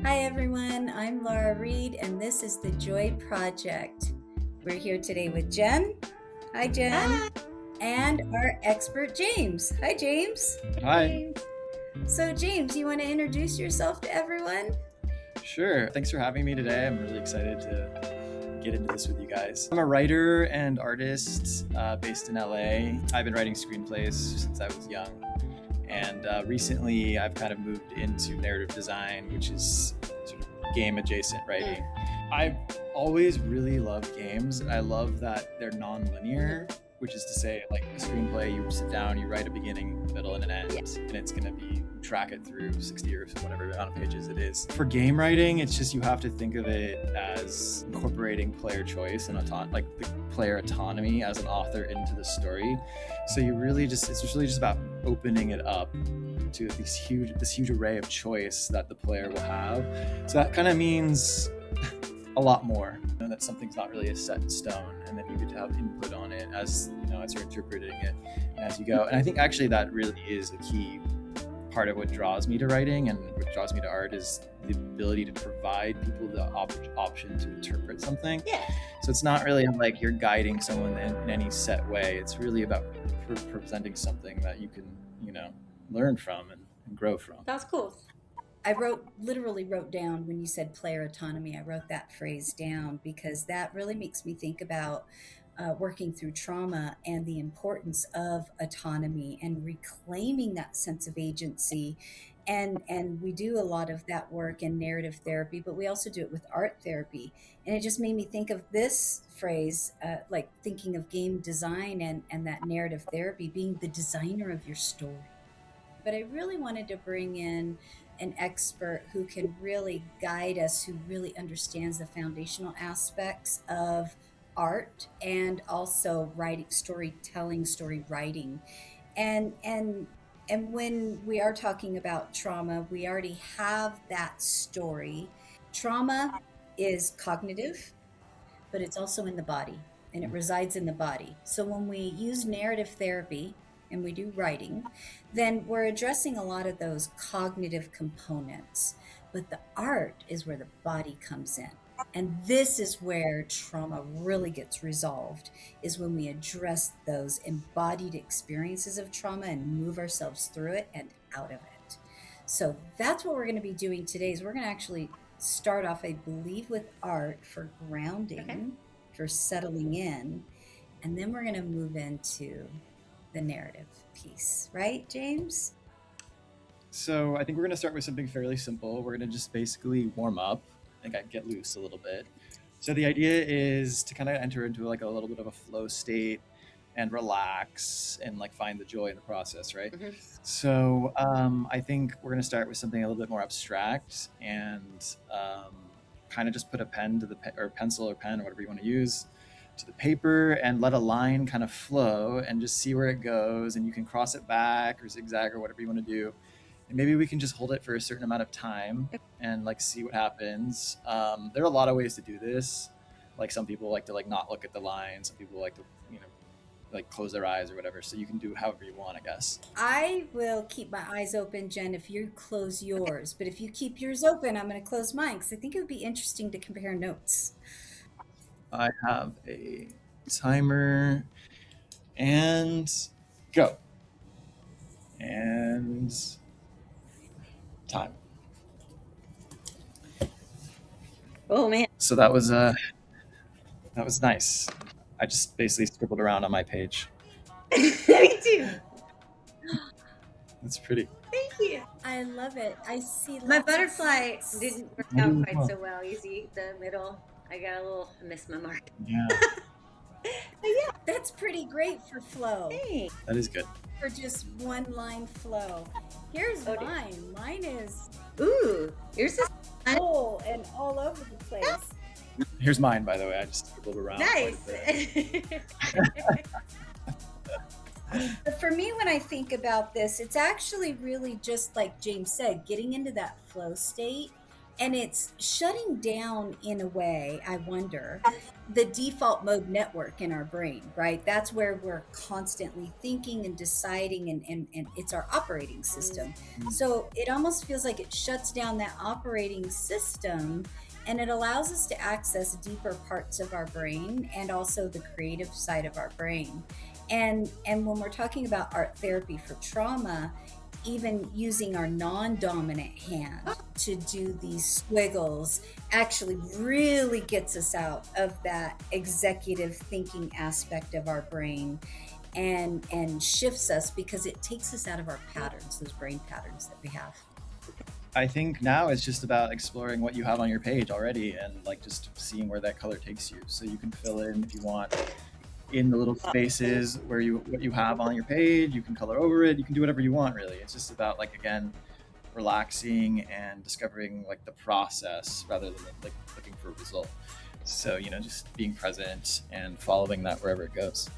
Hi everyone, I'm Laura Reed and this is the Joy Project. We're here today with Jenn. Hi Jenn. Hi. And our expert James. Hi James. Hi. So James, you want to introduce yourself to everyone? Sure. Thanks for having me today. I'm really excited to get into this with you guys. I'm a writer and artist based in LA. I've been writing screenplays since I was young. And recently I've kind of moved into narrative design, which is sort of game adjacent writing. I've always really loved games. I love that they're non-linear, which is to say, like a screenplay, you sit down, you write a beginning, middle, and an end, and it's going to be track it through 60 or whatever amount of pages it is. For game writing, it's just you have to think of it as incorporating player choice and like the player autonomy as an author into the story. So you really it's really just about opening it up to this huge array of choice that the player will have. So that kind of means a lot more, that something's not really a set in stone, and then you get to have input on it as as you're interpreting it and as you go. And I think actually that really is a key part of what draws me to writing and what draws me to art is the ability to provide people the option to interpret something. Yeah. So it's not really like you're guiding someone in any set way. It's really about presenting something that you can learn from and grow from. That's cool. I literally wrote down when you said player autonomy, I wrote that phrase down because that really makes me think about working through trauma and the importance of autonomy and reclaiming that sense of agency. And we do a lot of that work in narrative therapy, but we also do it with art therapy. And it just made me think of this phrase, like thinking of game design and that narrative therapy being the designer of your story. But I really wanted to bring in an expert who can really guide us, who really understands the foundational aspects of art and also writing, storytelling, story writing. And when we are talking about trauma, we already have that story. Trauma is cognitive, but it's also in the body and it resides in the body. So when we use narrative therapy and we do writing, then we're addressing a lot of those cognitive components. But the art is where the body comes in. And this is where trauma really gets resolved, is when we address those embodied experiences of trauma and move ourselves through it and out of it. So that's what we're going to be doing today is we're going to actually start off, I believe, with art for grounding, for settling in, and then we're going to move into the narrative piece, right, James? So I think we're going to start with something fairly simple. We're going to just basically warm up and get loose a little bit. So the idea is to kind of enter into like a little bit of a flow state and relax and like find the joy in the process, right? Mm-hmm. So I think we're going to start with something a little bit more abstract and kind of just put a pen to or pencil or pen or whatever you want to use to the paper and let a line kind of flow and just see where it goes, and you can cross it back or zigzag or whatever you want to do, and maybe we can just hold it for a certain amount of time and like see what happens. There are a lot of ways to do this. Like some people like to like not look at the line, some people like to like close their eyes or whatever, so you can do however you want, I guess. I will keep my eyes open, Jen, if you close yours, but if you keep yours open, I'm going to close mine because I think it would be interesting to compare notes. I have a timer and go. And time. Oh man. So that was nice. I just basically scribbled around on my page. Me too. That's pretty. Thank you. I love it. I see My lots of butterfly flags. didn't work I out do as quite well. so well. You see the middle. I missed my mark. Yeah, That's pretty great for flow, Hey. that is good. for just one line flow. Here's Oh, dear. mine. Mine is Ooh, yours is full and all over the place. Here's mine, by the way. I just scribbled around. nice. But for me, when I think about this, it's actually really just like James said, getting into that flow state And it's shutting down, in a way, I wonder, the default mode network in our brain, right? That's where we're constantly thinking and deciding, and it's our operating system. So it almost feels like it shuts down that operating system, and it allows us to access deeper parts of our brain and also the creative side of our brain. And when we're talking about art therapy for trauma, even using our non-dominant hand to do these squiggles actually really gets us out of that executive thinking aspect of our brain, and shifts us, because it takes us out of our patterns, those brain patterns that we have. I think now it's just about exploring what you have on your page already, and like just seeing where that color takes you. So you can fill in if you want in the little spaces where what you have on your page. You can color over it. You can do whatever you want, really. It's just about, like, again, relaxing and discovering like the process rather than like looking for a result. So, just being present and following that wherever it goes.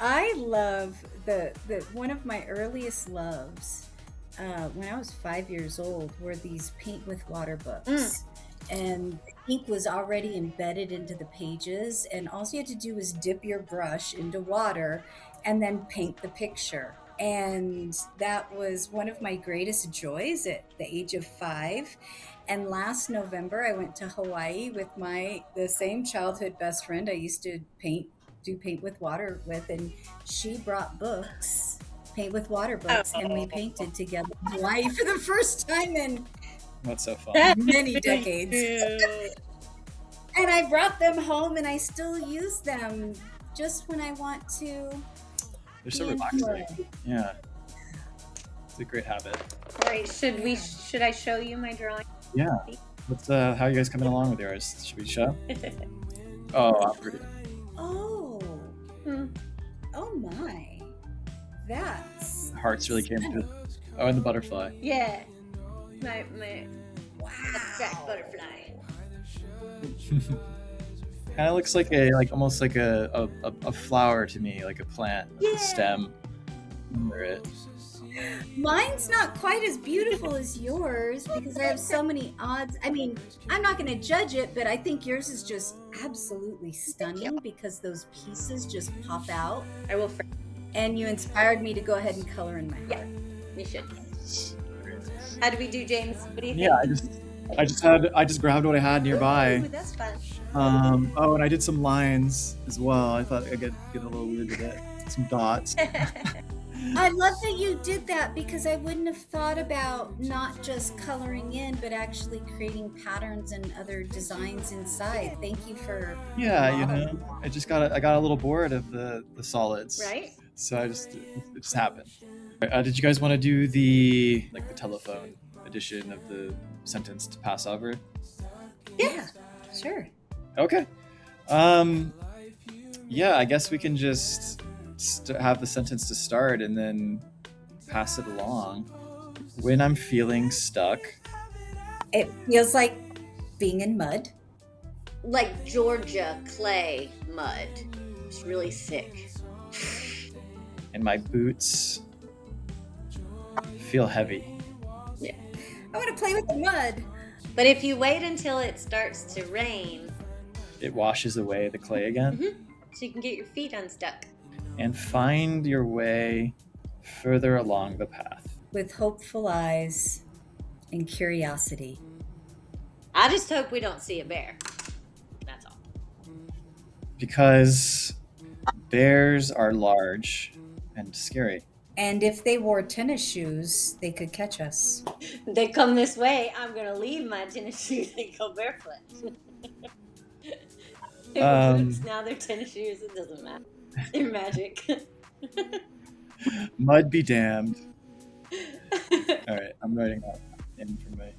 I love the one of my earliest loves, when I was 5 years old, were these paint with water books. And the ink was already embedded into the pages, and all you had to do was dip your brush into water and then paint the picture. And that was one of my greatest joys at the age of 5. And last November, I went to Hawaii with the same childhood best friend I used to do paint with water with, and she brought books, paint with water books, and we painted together in Hawaii for the first time in That's so fun. many decades. And I brought them home, and I still use them just when I want to. They're so be in relaxing. flow. Yeah. It's a great habit. All right, should I show you my drawing? Yeah. What's how are you guys coming along with yours? Should we show? Oh, pretty. Oh. Oh my. That's Hearts really came through. Oh, and the butterfly. Yeah. My wow. abstract butterfly. Kind of looks like almost like a flower to me, like a plant, like a stem under it. Mine's not quite as beautiful as yours, because I have so many odds. I mean, I'm not going to judge it, but I think yours is just absolutely stunning, because those pieces just pop out. I will. And you inspired me to go ahead and color in my heart. We should. How do we do, James? What do you think? Yeah, I just grabbed what I had nearby. Ooh, that's fun. And I did some lines as well. I thought I'd get a little weird with it. Some dots. I love that you did that, because I wouldn't have thought about not just coloring in, but actually creating patterns and other designs inside. Thank you for. Yeah, I got a little bored of the solids. Right. So it just happened. Did you guys want to do the telephone edition of the sentence to pass over? Yeah, sure. Okay. Yeah, I guess we can just have the sentence to start and then pass it along. When I'm feeling stuck. It feels like being in mud. Like Georgia clay mud. It's really thick. And my boots feel heavy. Yeah. I want to play with the mud. But if you wait until it starts to rain, it washes away the clay again. so you can get your feet unstuck. And find your way further along the path. With hopeful eyes and curiosity. I just hope we don't see a bear. That's all. Because bears are large and scary. And if they wore tennis shoes, they could catch us. They come this way, I'm going to leave my tennis shoes and go barefoot. Boots, now they're tennis shoes, it doesn't matter. They're magic. Mud be damned. All right, I'm writing that in for me.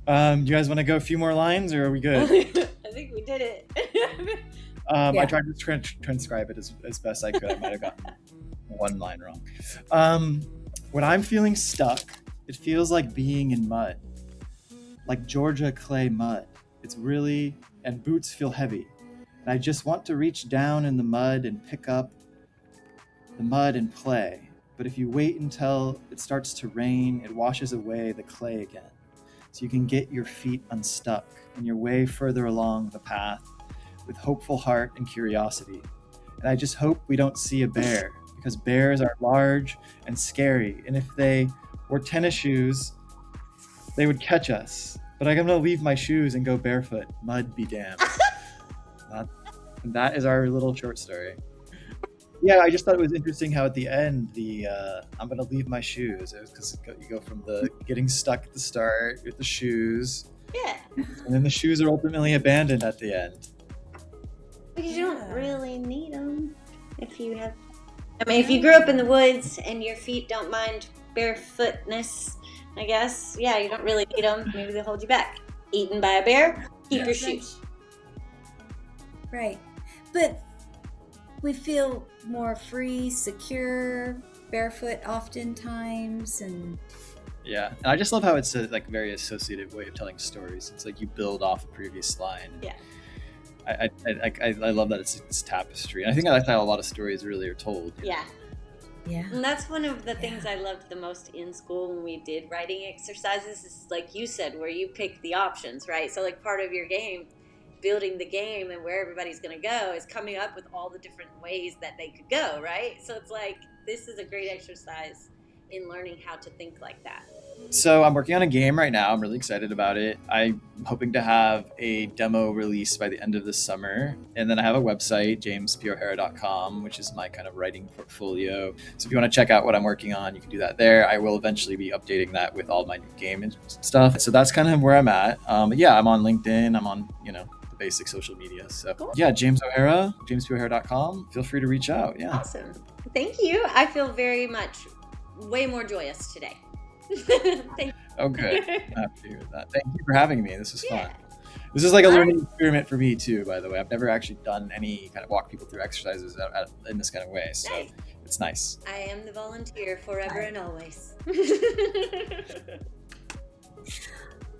Do you guys want to go a few more lines, or are we good? I think we did it. I tried to transcribe it as best I could. I might have gotten one line wrong. When I'm feeling stuck, it feels like being in mud. Like Georgia clay mud. It's really, and boots feel heavy. And I just want to reach down in the mud and pick up the mud and play. But if you wait until it starts to rain, it washes away the clay again. so you can get your feet unstuck and your way further along the path with hopeful heart and curiosity. And I just hope we don't see a bear, because bears are large and scary, and if they wore tennis shoes, they would catch us. But I'm gonna leave my shoes and go barefoot. Mud be damned. That is our little short story. Yeah, I just thought it was interesting how at the end, I'm gonna leave my shoes. It was because you go from the getting stuck at the start with the shoes, Yeah. and then the shoes are ultimately abandoned at the end. Because you don't really need them if you have. I mean, if you grew up in the woods and your feet don't mind barefootness, I guess, yeah, you don't really need them. Maybe they'll hold you back. Eaten by a bear, keep your shoes. Right. But we feel more free, secure, barefoot oftentimes, and Yeah, and I just love how it's a like very associative way of telling stories. It's like you build off a previous line. Yeah. I love that it's tapestry. And I think that's how a lot of stories really are told. You know? Yeah. yeah. And that's one of the things I loved the most in school when we did writing exercises, is like you said, where you pick the options, right? So like part of your game, building the game and where everybody's going to go, is coming up with all the different ways that they could go, right? So it's like, this is a great exercise in learning how to think like that. So I'm working on a game right now. I'm really excited about it. I'm hoping to have a demo release by the end of this summer. And then I have a website, jamespohara.com, which is my kind of writing portfolio. So if you want to check out what I'm working on, you can do that there. I will eventually be updating that with all my new game and stuff. So that's kind of where I'm at. But yeah, I'm on LinkedIn. I'm on, the basic social media. So Cool. yeah, James O'Hara, jamespohara.com. Feel free to reach out. Yeah. Awesome. Thank you. I feel very much way more joyous today. Thank you. Oh, good. I'm happy to hear that. Thank you for having me. This was Yeah. fun. This is like a learning experiment for me too, by the way. I've never actually done any kind of walk people through exercises in this kind of way. So Nice. it's nice. I am the volunteer forever and always.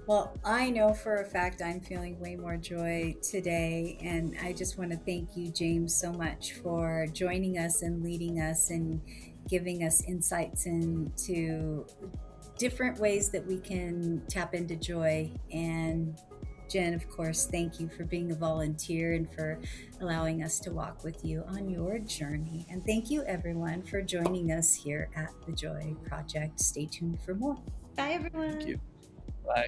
Well, I know for a fact I'm feeling way more joy today, and I just want to thank you, James, so much for joining us and leading us and giving us insights into different ways that we can tap into joy. And Jenn, of course, thank you for being a volunteer and for allowing us to walk with you on your journey. And thank you, everyone, for joining us here at the Joy Project. Stay tuned for more. Bye, everyone. Thank you. Bye.